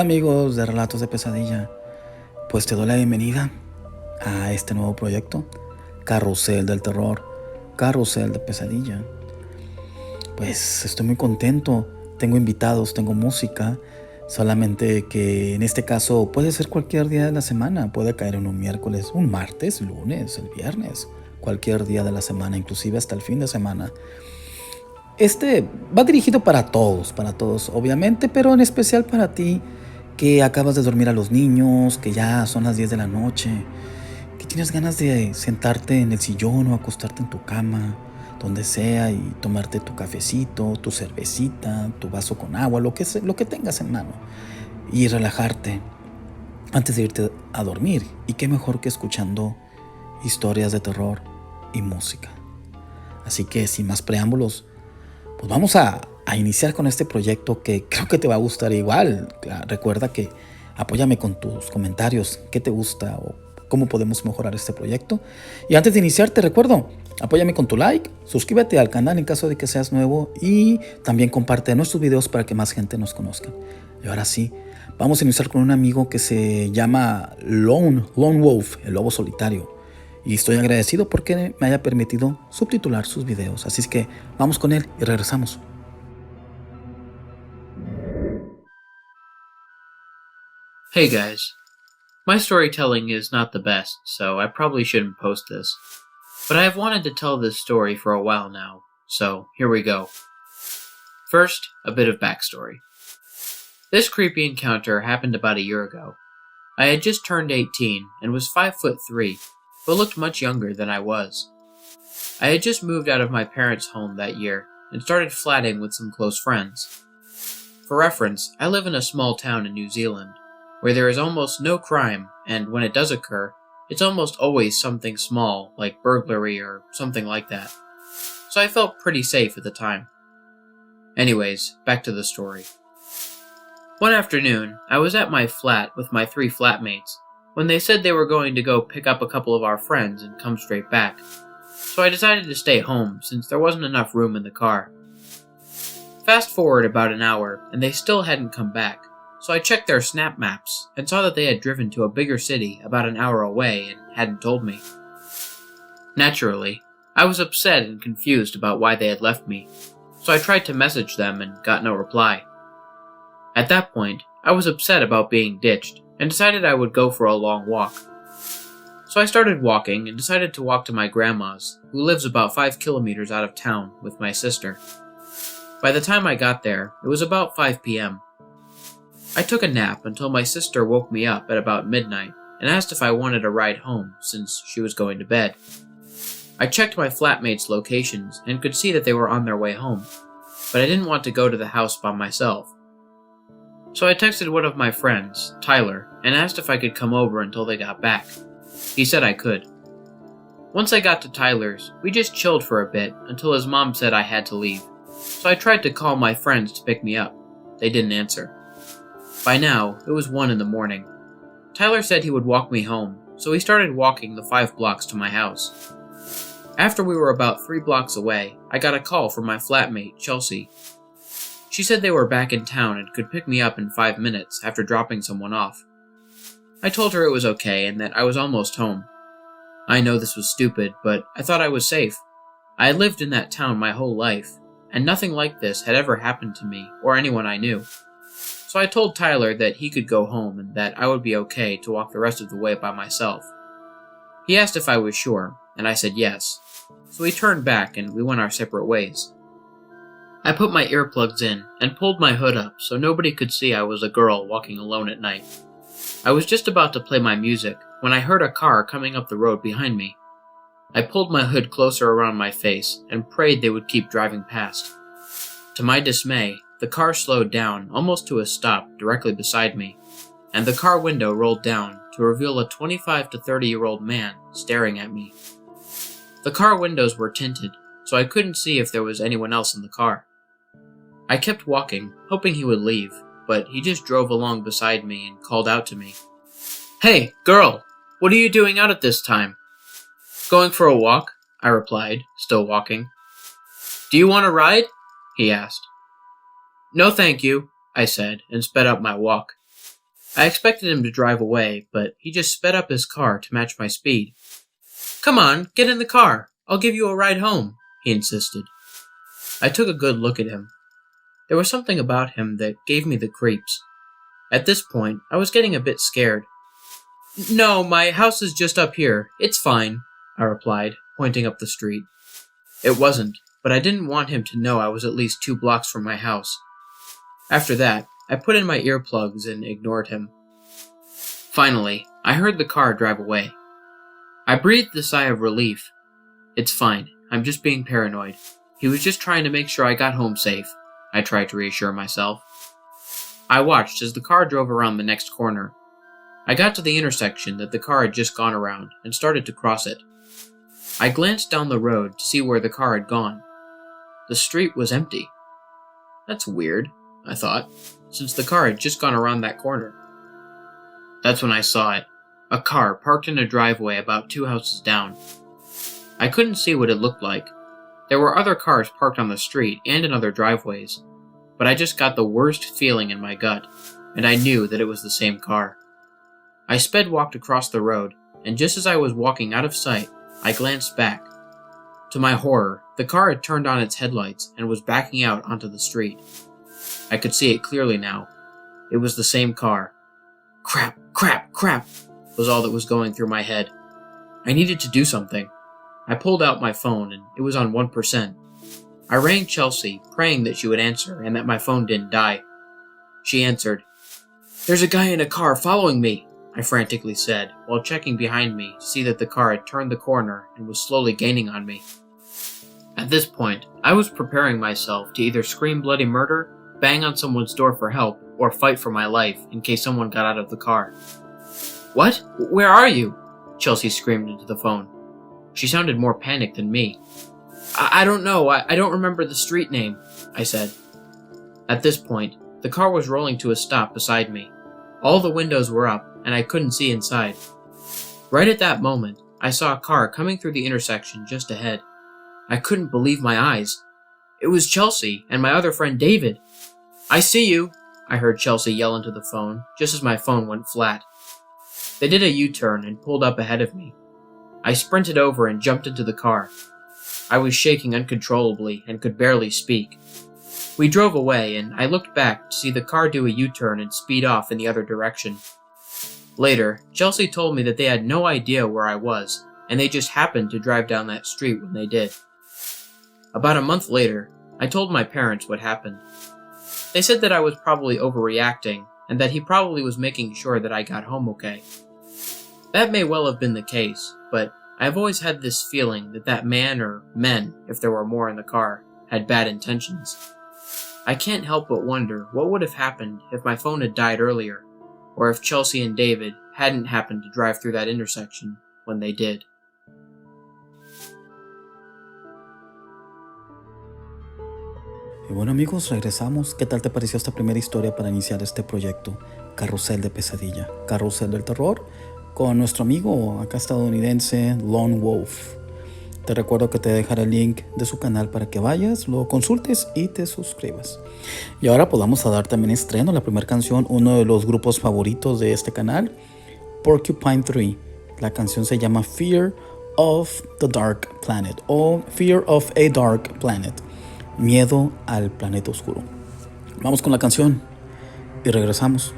amigos de Relatos de Pesadilla, pues te doy la bienvenida a este nuevo proyecto, Carrusel del Terror, Carrusel de Pesadilla. Pues estoy muy contento, tengo invitados, tengo música, solamente que en este caso puede ser cualquier día de la semana, puede caer en un miércoles, un martes, lunes, el viernes, cualquier día de la semana, inclusive hasta el fin de semana. Este va dirigido para todos, obviamente, pero en especial para ti que acabas de dormir a los niños, que ya son las 10 de la noche, que tienes ganas de sentarte en el sillón o acostarte en tu cama, donde sea, y tomarte tu cafecito, tu cervecita, tu vaso con agua, lo que tengas en mano, y relajarte antes de irte a dormir. Y qué mejor que escuchando historias de terror y música. Así que sin más preámbulos, pues vamos a iniciar con este proyecto que creo que te va a gustar igual. Recuerda que apóyame con tus comentarios, qué te gusta o cómo podemos mejorar este proyecto. Y antes de iniciar te recuerdo, apóyame con tu like, suscríbete al canal en caso de que seas nuevo y también comparte nuestros videos para que más gente nos conozca. Y ahora sí, vamos a iniciar con un amigo que se llama Lone Wolf, el lobo solitario. Y estoy agradecido porque me haya permitido subtitular sus videos. Así es que vamos con él y regresamos. Hey guys, my storytelling is not the best, so I probably shouldn't post this. But I have wanted to tell this story for a while now, so here we go. First, a bit of backstory. This creepy encounter happened about a year ago. I had just turned 18 and was 5'3", but looked much younger than I was. I had just moved out of my parents' home that year and started flatting with some close friends. For reference, I live in a small town in New Zealand, where there is almost no crime, and when it does occur, it's almost always something small, like burglary or something like that. So I felt pretty safe at the time. Anyways, back to the story. One afternoon, I was at my flat with my 3 flatmates, when they said they were going to go pick up a couple of our friends and come straight back. So I decided to stay home, since there wasn't enough room in the car. Fast forward about an hour, and they still hadn't come back. So I checked their snap maps and saw that they had driven to a bigger city about an hour away and hadn't told me. Naturally, I was upset and confused about why they had left me, so I tried to message them and got no reply. At that point, I was upset about being ditched and decided I would go for a long walk. So I started walking and decided to walk to my grandma's, who lives about 5 kilometers out of town, with my sister. By the time I got there, it was about 5 p.m. I took a nap until my sister woke me up at about midnight and asked if I wanted a ride home since she was going to bed. I checked my flatmates' locations and could see that they were on their way home, but I didn't want to go to the house by myself. So I texted one of my friends, Tyler, and asked if I could come over until they got back. He said I could. Once I got to Tyler's, we just chilled for a bit until his mom said I had to leave, so I tried to call my friends to pick me up. They didn't answer. By now, it was 1 in the morning. Tyler said he would walk me home, so he started walking the 5 blocks to my house. After we were about 3 blocks away, I got a call from my flatmate, Chelsea. She said they were back in town and could pick me up in 5 minutes after dropping someone off. I told her it was okay and that I was almost home. I know this was stupid, but I thought I was safe. I had lived in that town my whole life, and nothing like this had ever happened to me or anyone I knew. So I told Tyler that he could go home and that I would be okay to walk the rest of the way by myself. He asked if I was sure, and I said yes. So he turned back and we went our separate ways. I put my earplugs in and pulled my hood up so nobody could see I was a girl walking alone at night. I was just about to play my music when I heard a car coming up the road behind me. I pulled my hood closer around my face and prayed they would keep driving past. To my dismay, the car slowed down almost to a stop directly beside me, and the car window rolled down to reveal a 25 to 30-year-old man staring at me. The car windows were tinted, so I couldn't see if there was anyone else in the car. I kept walking, hoping he would leave, but he just drove along beside me and called out to me. "Hey, girl! What are you doing out at this time?" "Going for a walk," I replied, still walking. "Do you want a ride?" he asked. "No thank you," I said, and sped up my walk. I expected him to drive away, but he just sped up his car to match my speed. "Come on, get in the car. I'll give you a ride home," he insisted. I took a good look at him. There was something about him that gave me the creeps. At this point, I was getting a bit scared. "No, my house is just up here. It's fine," I replied, pointing up the street. It wasn't, but I didn't want him to know I was at least 2 blocks from my house. After that, I put in my earplugs and ignored him. Finally, I heard the car drive away. I breathed a sigh of relief. "It's fine. I'm just being paranoid. He was just trying to make sure I got home safe," I tried to reassure myself. I watched as the car drove around the next corner. I got to the intersection that the car had just gone around and started to cross it. I glanced down the road to see where the car had gone. The street was empty. That's weird, I thought, since the car had just gone around that corner. That's when I saw it. A car parked in a driveway about 2 houses down. I couldn't see what it looked like. There were other cars parked on the street and in other driveways, but I just got the worst feeling in my gut, and I knew that it was the same car. I sped-walked across the road, and just as I was walking out of sight, I glanced back. To my horror, the car had turned on its headlights and was backing out onto the street. I could see it clearly now. It was the same car. Crap, crap, crap, was all that was going through my head. I needed to do something. I pulled out my phone, and it was on 1%. I rang Chelsea, praying that she would answer and that my phone didn't die. She answered. "There's a guy in a car following me," I frantically said, while checking behind me to see that the car had turned the corner and was slowly gaining on me. At this point, I was preparing myself to either scream bloody murder, bang on someone's door for help, or fight for my life in case someone got out of the car. "What? Where are you?" Chelsea screamed into the phone. She sounded more panicked than me. I don't know. I don't remember the street name," I said. At this point, the car was rolling to a stop beside me. All the windows were up, and I couldn't see inside. Right at that moment, I saw a car coming through the intersection just ahead. I couldn't believe my eyes. It was Chelsea and my other friend David. "I see you," I heard Chelsea yell into the phone, just as my phone went flat. They did a U-turn and pulled up ahead of me. I sprinted over and jumped into the car. I was shaking uncontrollably and could barely speak. We drove away, and I looked back to see the car do a U-turn and speed off in the other direction. Later, Chelsea told me that they had no idea where I was, and they just happened to drive down that street when they did. About a month later, I told my parents what happened. They said that I was probably overreacting, and that he probably was making sure that I got home okay. That may well have been the case, but I've always had this feeling that that man, or men, if there were more in the car, had bad intentions. I can't help but wonder what would have happened if my phone had died earlier, or if Chelsea and David hadn't happened to drive through that intersection when they did. Y bueno amigos, regresamos. ¿Qué tal te pareció esta primera historia para iniciar este proyecto? Carrusel de Pesadilla, Carrusel del Terror, con nuestro amigo acá estadounidense Lone Wolf. Te recuerdo que te dejaré el link de su canal para que vayas, lo consultes y te suscribas. Y ahora pues vamos a dar también estreno la primera canción, uno de los grupos favoritos de este canal, Porcupine 3. La canción se llama Fear of the Dark Planet o Fear of a Dark Planet. Miedo al planeta oscuro. Vamos con la canción y regresamos.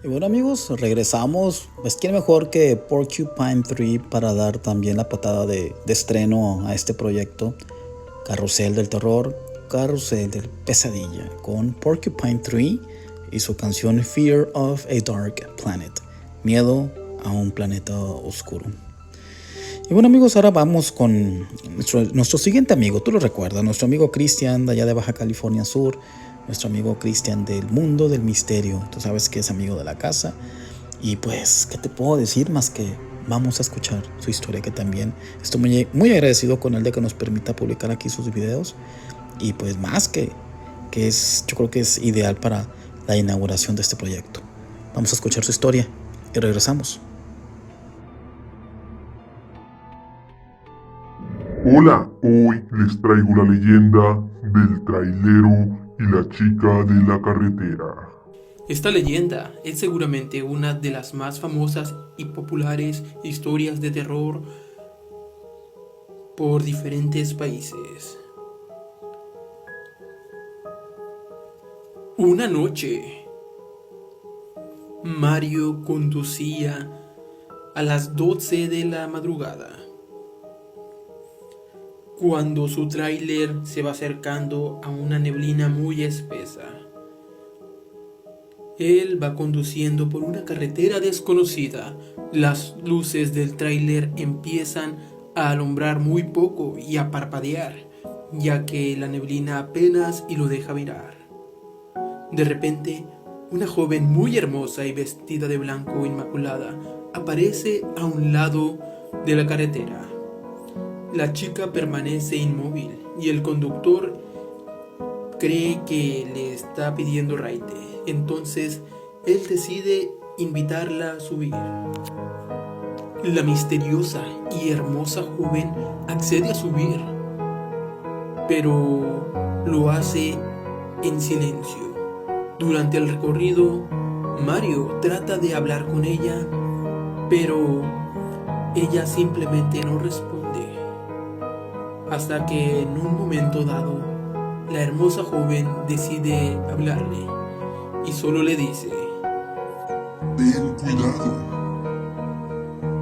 Y bueno amigos, regresamos. Pues quién mejor que Porcupine 3 para dar también la patada de estreno a este proyecto. Carrusel del terror, Carrusel del pesadilla, con Porcupine 3 y su canción Fear of a Dark Planet, miedo a un planeta oscuro. Y bueno amigos, ahora vamos con nuestro siguiente amigo. Tú lo recuerdas, nuestro amigo Cristian de allá de Baja California Sur, nuestro amigo Cristian del mundo del misterio. Tú sabes que es amigo de la casa. Y pues, ¿qué te puedo decir más que vamos a escuchar su historia? Que también estoy muy agradecido con él de que nos permita publicar aquí sus videos. Y pues más que es, yo creo que es ideal para la inauguración de este proyecto. Vamos a escuchar su historia y regresamos. Hola, hoy les traigo la leyenda del trailero y la chica de la carretera. Esta leyenda es seguramente una de las más famosas y populares historias de terror por diferentes países. Una noche, Mario conducía a las 12 de la madrugada, cuando su tráiler se va acercando a una neblina muy espesa. Él va conduciendo por una carretera desconocida. Las luces del tráiler empiezan a alumbrar muy poco y a parpadear, ya que la neblina apenas y lo deja mirar. De repente, Una joven muy hermosa y vestida de blanco inmaculada aparece a un lado de la carretera. La chica permanece inmóvil y el conductor cree que le está pidiendo raite. Entonces él decide invitarla a subir. La misteriosa y hermosa joven accede a subir, pero lo hace en silencio. Durante el recorrido, Mario trata de hablar con ella, pero ella simplemente no responde. Hasta que en un momento dado, la hermosa joven decide hablarle y solo le dice: Ten cuidado.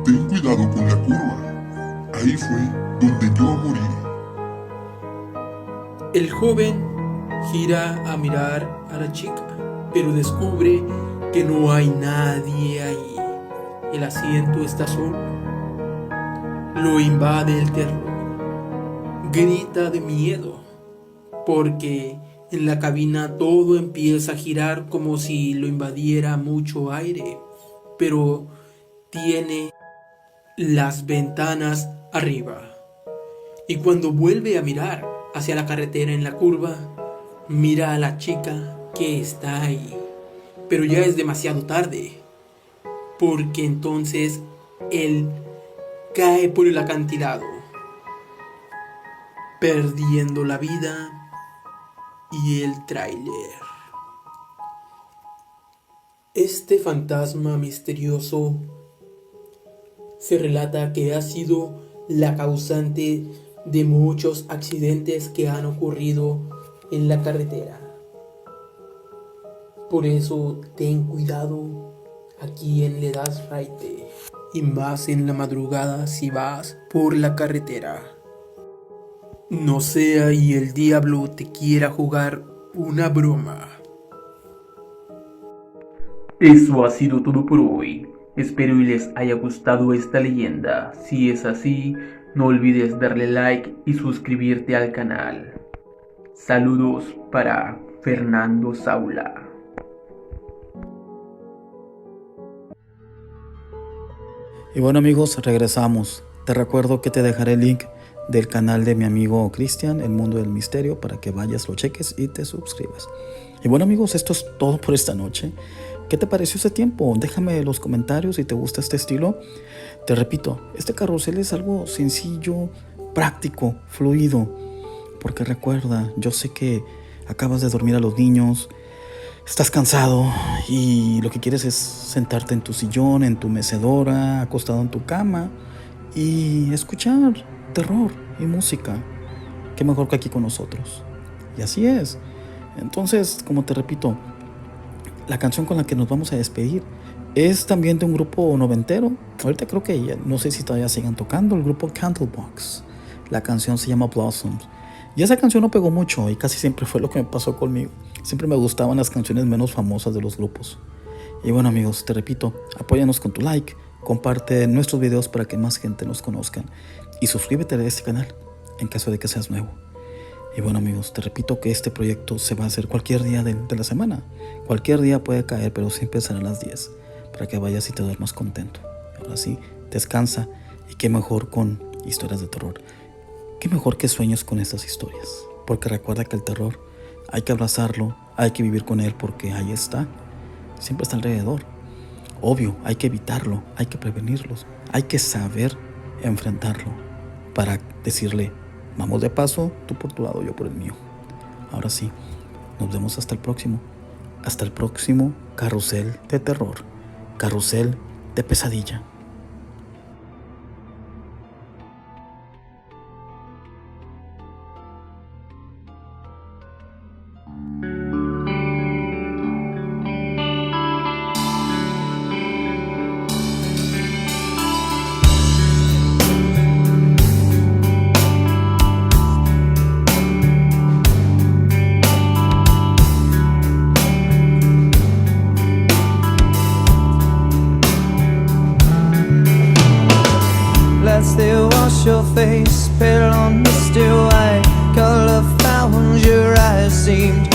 Ten cuidado con la curva. Ahí fue donde yo morí. El joven gira a mirar a la chica, pero descubre que no hay nadie ahí. El asiento está solo. Lo invade el terror. Grita de miedo, porque en la cabina todo empieza a girar como si lo invadiera mucho aire, pero tiene las ventanas arriba. Y cuando vuelve a mirar hacia la carretera en la curva, mira a la chica que está ahí, pero ya es demasiado tarde, porque entonces él cae por el acantilado, perdiendo la vida y el tráiler. Este fantasma misterioso se relata que ha sido la causante de muchos accidentes que han ocurrido en la carretera. Por eso ten cuidado a quien le das raite, y más en la madrugada si vas por la carretera. No sea y el diablo te quiera jugar una broma. Eso ha sido todo por hoy. Espero y les haya gustado esta leyenda. Si es así, no olvides darle like y suscribirte al canal. Saludos para Fernando Saula. Y bueno amigos, regresamos. Te recuerdo que te dejaré el link del canal de mi amigo Cristian, El Mundo del Misterio, para que vayas, lo cheques y te suscribas. Y bueno amigos, esto es todo por esta noche. ¿Qué te pareció este tiempo? Déjame en los comentarios si te gusta este estilo. Te repito, este carrusel es algo sencillo, práctico, fluido. Porque recuerda, yo sé que acabas de dormir a los niños, estás cansado y lo que quieres es sentarte en tu sillón, en tu mecedora, acostado en tu cama y escuchar terror y música. Qué mejor que aquí con nosotros. Y así es. Entonces, como te repito, la canción con la que nos vamos a despedir es también de un grupo noventero. Ahorita creo que ya, no sé si todavía sigan tocando, el grupo Candlebox. La canción se llama Blossoms. Y esa canción no pegó mucho y casi siempre fue lo que me pasó conmigo. Siempre me gustaban las canciones menos famosas de los grupos. Y bueno amigos, te repito, apóyanos con tu like, comparte nuestros videos para que más gente nos conozca y suscríbete a este canal en caso de que seas nuevo. Y bueno amigos, te repito que este proyecto se va a hacer cualquier día de la semana. Cualquier día puede caer, pero siempre serán las 10 para que vayas y te duermas contento. Ahora sí, descansa y qué mejor con historias de terror. Qué mejor que sueños con estas historias. Porque recuerda que el terror hay que abrazarlo, hay que vivir con él porque ahí está. Siempre está alrededor. Obvio, hay que evitarlo, hay que prevenirlos. Hay que saber enfrentarlo para decirle: vamos de paso, tú por tu lado, yo por el mío. Ahora sí, nos vemos hasta el próximo. Hasta el próximo carrusel de terror. Carrusel de pesadilla. Still wash your face, pale on misty white. Color found your eyes seemed